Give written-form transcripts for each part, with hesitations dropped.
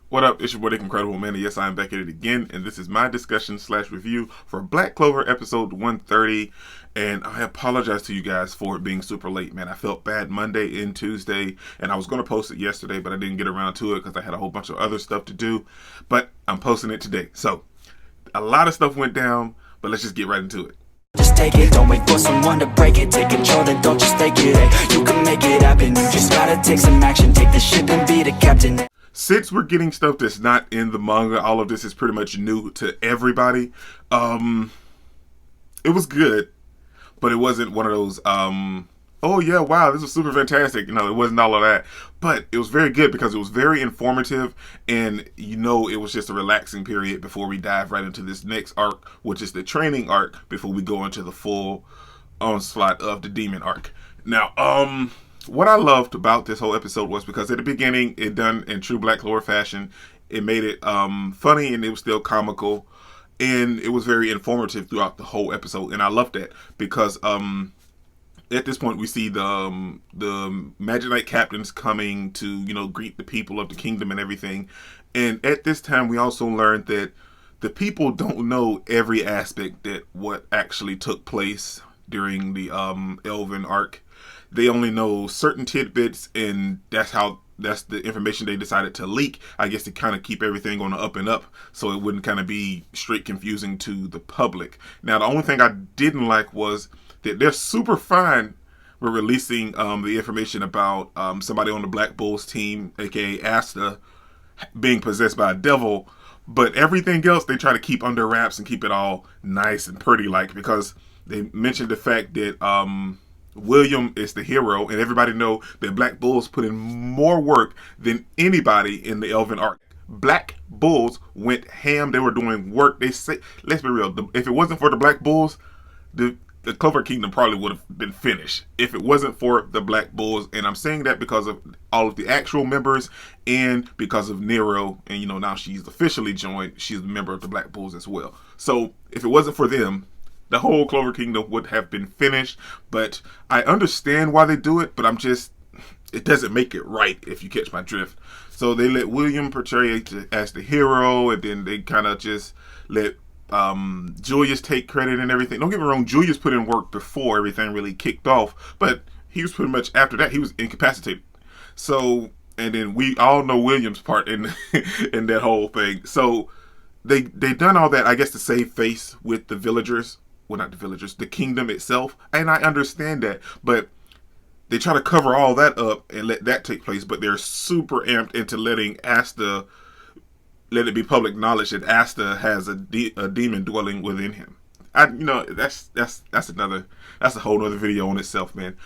What up? It's your boy, Dick Incredible Man. And yes, I am back at it again, and this is my discussion slash review for Black Clover episode 130. And I apologize to you guys for it being super late, man. I felt bad Monday and Tuesday, and I was going to post it yesterday, but I didn't get around to it because I had a whole bunch of other stuff to do. But I'm posting it today. So a lot of stuff went down, but let's just get right into it. Just take it, don't wait for someone to break it. Take control, then don't just take it, hey. You can make it happen, you just gotta take some action. Take the ship and be the captain. Since we're getting stuff that's not in the manga, all of this is pretty much new to everybody. It was good, but it wasn't one of those, oh yeah, wow, this was super fantastic. It wasn't all of that. But it was very good because it was very informative, and it was just a relaxing period before we dive right into this next arc, which is the training arc, before we go into the full onslaught of the demon arc. Now, what I loved about this whole episode was because at the beginning, it done in true Black Clover fashion. It made it funny, and it was still comical, and it was very informative throughout the whole episode. And I loved that because at this point we see the Magic Knight captains coming to greet the people of the kingdom and everything. And at this time, we also learned that the people don't know every aspect that what actually took place during the Elven arc. They only know certain tidbits, and that's the information they decided to leak, I guess, to kind of keep everything on the up and up, so it wouldn't kind of be straight confusing to the public. Now, the only thing I didn't like was that they're super fine with releasing the information about somebody on the Black Bulls team, aka Asta, being possessed by a devil, but everything else they try to keep under wraps and keep it all nice and pretty, like, because they mentioned the fact that William is the hero, and everybody know that Black Bulls put in more work than anybody in the Elven arc. Black Bulls went ham. They were doing work. They say, let's be real, if it wasn't for the Black Bulls, the Clover Kingdom probably would have been finished if it wasn't for the Black Bulls. And I'm saying that because of all of the actual members and because of Nero. And now she's officially joined. She's a member of the Black Bulls as well. So if it wasn't for them, the whole Clover Kingdom would have been finished. But I understand why they do it, but it doesn't make it right, if you catch my drift. So they let William portray as the hero, and then they kind of just let Julius take credit and everything. Don't get me wrong, Julius put in work before everything really kicked off, but he was pretty much, after that, he was incapacitated. So, and then we all know William's part in in that whole thing. So they done all that, I guess, to save face with the villagers. Well, not the villagers, the kingdom itself. And I understand that, but they try to cover all that up and let that take place, but they're super amped into letting Asta, let it be public knowledge that Asta has a demon dwelling within him. That's a whole other video on itself, man.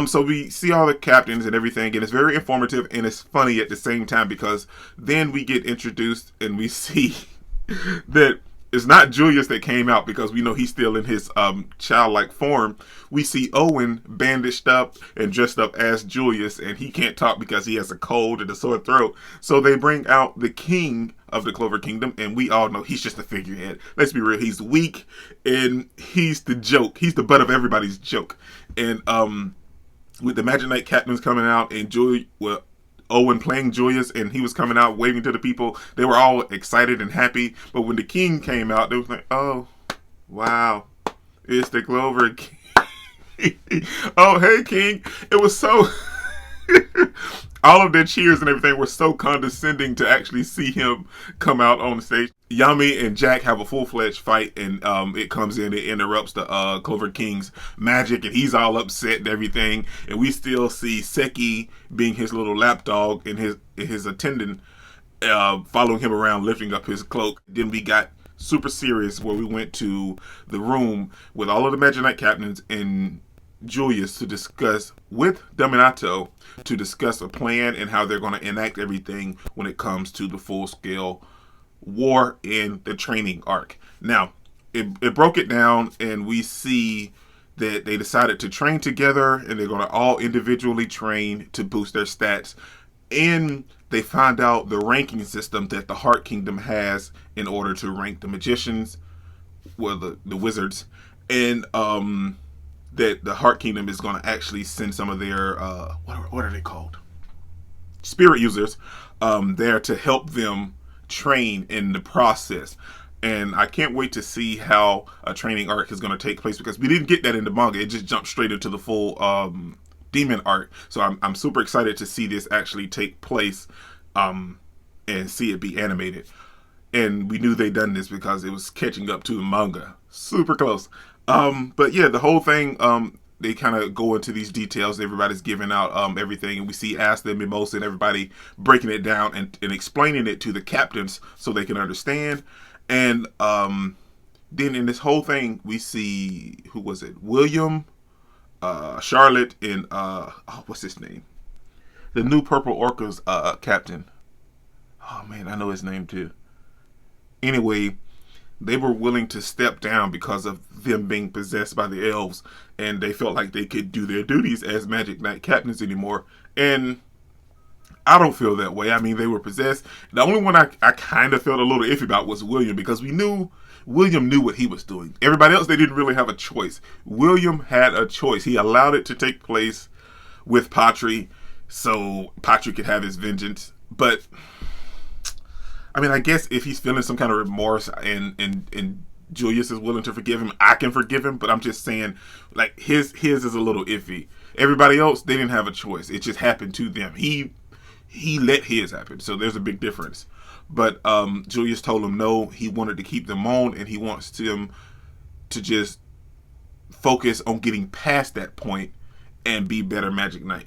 So we see all the captains and everything, and it's very informative and it's funny at the same time, because then we get introduced and we see that it's not Julius that came out, because we know he's still in his childlike form. We see Owen bandaged up and dressed up as Julius, and he can't talk because he has a cold and a sore throat. So they bring out the king of the Clover Kingdom, and we all know he's just a figurehead. Let's be real, he's weak, and he's the joke. He's the butt of everybody's joke. And with the Magic Knight captains coming out, and Owen playing Julius, and he was coming out waving to the people, they were all excited and happy. But when the king came out, they was like, oh, wow, it's the Clover King. Oh, hey, king. It was so... all of their cheers and everything were so condescending to actually see him come out on the stage. Yami and Jack have a full-fledged fight, and it comes in, it interrupts the Clover King's magic, and he's all upset and everything. And we still see Seki being his little lapdog and his attendant following him around, lifting up his cloak. Then we got super serious, where we went to the room with all of the Magic Knight captains and Julius to discuss with Dominato, to discuss a plan and how they're going to enact everything when it comes to the full-scale war in the training arc. Now, it broke it down, and we see that they decided to train together, and they're going to all individually train to boost their stats. And they find out the ranking system that the Heart Kingdom has in order to rank the magicians, well, the wizards, and that the Heart Kingdom is going to actually send some of their what are they called? Spirit users there to help them train in the process. And I can't wait to see how a training arc is going to take place, because we didn't get that in the manga. It just jumped straight into the full demon arc. So I'm super excited to see this actually take place and see it be animated. And we knew they done this because it was catching up to the manga. Super close. But yeah, the whole thing, they kind of go into these details. Everybody's giving out everything, and we see Asta and Mimosa and everybody breaking it down and explaining it to the captains so they can understand. And then in this whole thing, we see, who was it? William, Charlotte, and what's his name? The new Purple Orca's captain. Oh man, I know his name too. Anyway, they were willing to step down because of them being possessed by the elves, and they felt like they could do their duties as Magic Knight captains anymore. And I don't feel that way. I mean, they were possessed. The only one I kind of felt a little iffy about was William, because we knew William knew what he was doing. Everybody else, they didn't really have a choice. William had a choice. He allowed it to take place with Patry so Patry could have his vengeance. But I mean, I guess if he's feeling some kind of remorse and Julius is willing to forgive him, I can forgive him. But I'm just saying, like, his is a little iffy. Everybody else, they didn't have a choice. It just happened to them. He let his happen. So there's a big difference. But Julius told him no, he wanted to keep them on, and he wants them to just focus on getting past that point and be better Magic Knight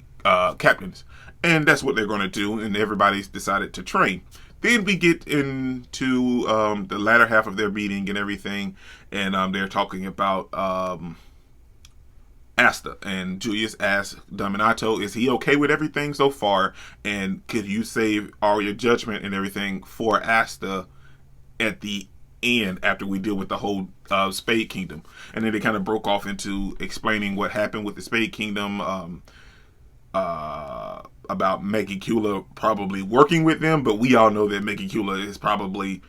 captains. And that's what they're going to do, and everybody's decided to train. Then we get into the latter half of their meeting and everything, and they're talking about Asta. And Julius asks Dominato, is he okay with everything so far? And could you save all your judgment and everything for Asta at the end after we deal with the whole Spade Kingdom? And then they kind of broke off into explaining what happened with the Spade Kingdom, about Megicula probably working with them, but we all know that Megicula is probably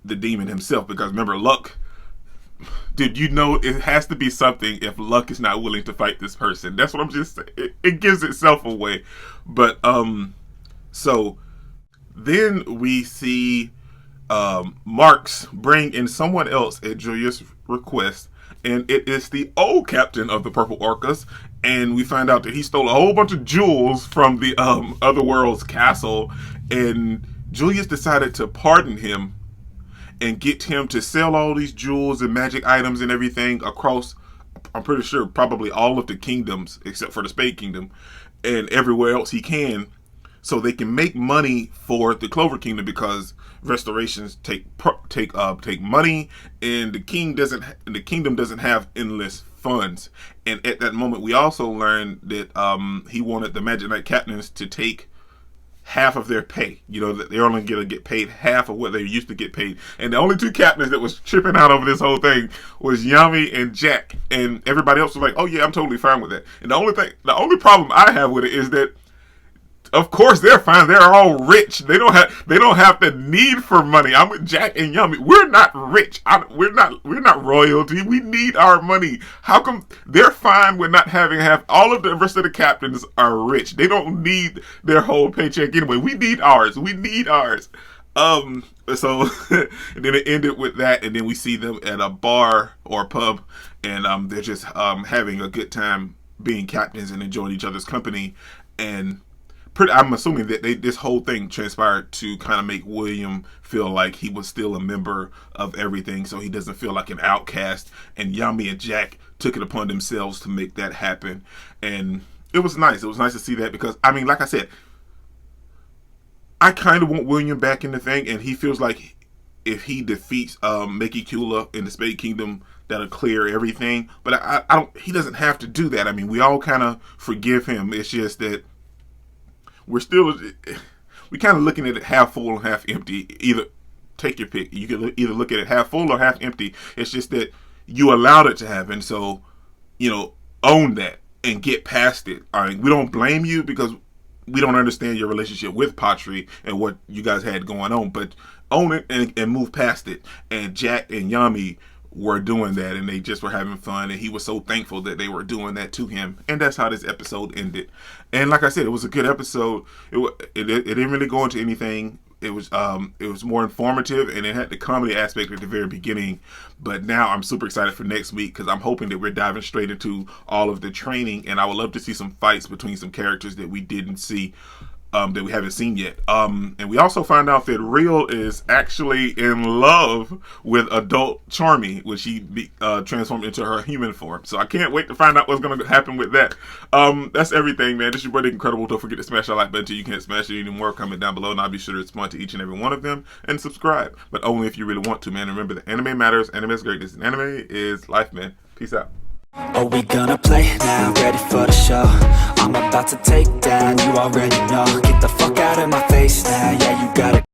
the demon himself, because remember, Luck, did you know it has to be something if Luck is not willing to fight this person? That's what I'm just saying. It gives itself away. But so then we see Marks bring in someone else at Julius' request, and it is the old captain of the Purple Orcas. And we find out that he stole a whole bunch of jewels from the Otherworld's castle, and Julius decided to pardon him and get him to sell all these jewels and magic items and everything across, I'm pretty sure, probably all of the kingdoms except for the Spade Kingdom, and everywhere else he can, so they can make money for the Clover Kingdom, because restorations take money, and the kingdom doesn't have endless funds. And at that moment, we also learned that he wanted the Magic Knight captains to take half of their pay. You know, that they're only going to get paid half of what they used to get paid. And the only two captains that was tripping out over this whole thing was Yami and Jack. And everybody else was like, "Oh yeah, I'm totally fine with that." And the only problem I have with it is that, of course, they're fine. They're all rich. They don't have the need for money. I'm with Jack and Yummy. We're not rich. We're not royalty. We need our money. How come they're fine with not having half? All of the rest of the captains are rich. They don't need their whole paycheck anyway. We need ours. So and then it ended with that, and then we see them at a bar or a pub, and they're just having a good time being captains and enjoying each other's company. And I'm assuming that this whole thing transpired to kind of make William feel like he was still a member of everything, so he doesn't feel like an outcast. And Yami and Jack took it upon themselves to make that happen. And it was nice. It was nice to see that, because, I mean, like I said, I kind of want William back in the thing, and he feels like if he defeats Megicula in the Spade Kingdom, that'll clear everything. But I don't. He doesn't have to do that. I mean, we all kind of forgive him. It's just that we're kind of looking at it half full and half empty. Either take your pick. You can either look at it half full or half empty. It's just that you allowed it to happen, so own that and get past it. All right, we don't blame you because we don't understand your relationship with Patry and what you guys had going on, but own it and move past it. And Jack and Yami were doing that, and they just were having fun, and he was so thankful that they were doing that to him. And that's how this episode ended. And like I said, it was a good episode. It didn't really go into anything. It was more informative, and it had the comedy aspect at the very beginning. But now I'm super excited for next week, because I'm hoping that we're diving straight into all of the training, and I would love to see some fights between some characters that we didn't see, that we haven't seen yet. And we also find out that Real is actually in love with adult Charmy when she transformed into her human form. So I can't wait to find out what's going to happen with that. That's everything, man. This is your brother Incredible. Don't forget to smash that like button till you can't smash it anymore. Comment down below, and I'll be sure to respond to each and every one of them. And subscribe, but only if you really want to, man. Remember that anime matters. Anime is greatness, and anime is life, man. Peace out. Are we gonna play now? Ready for the show? I'm about to take down, you already know. Get the fuck out of my face now, yeah, you got it.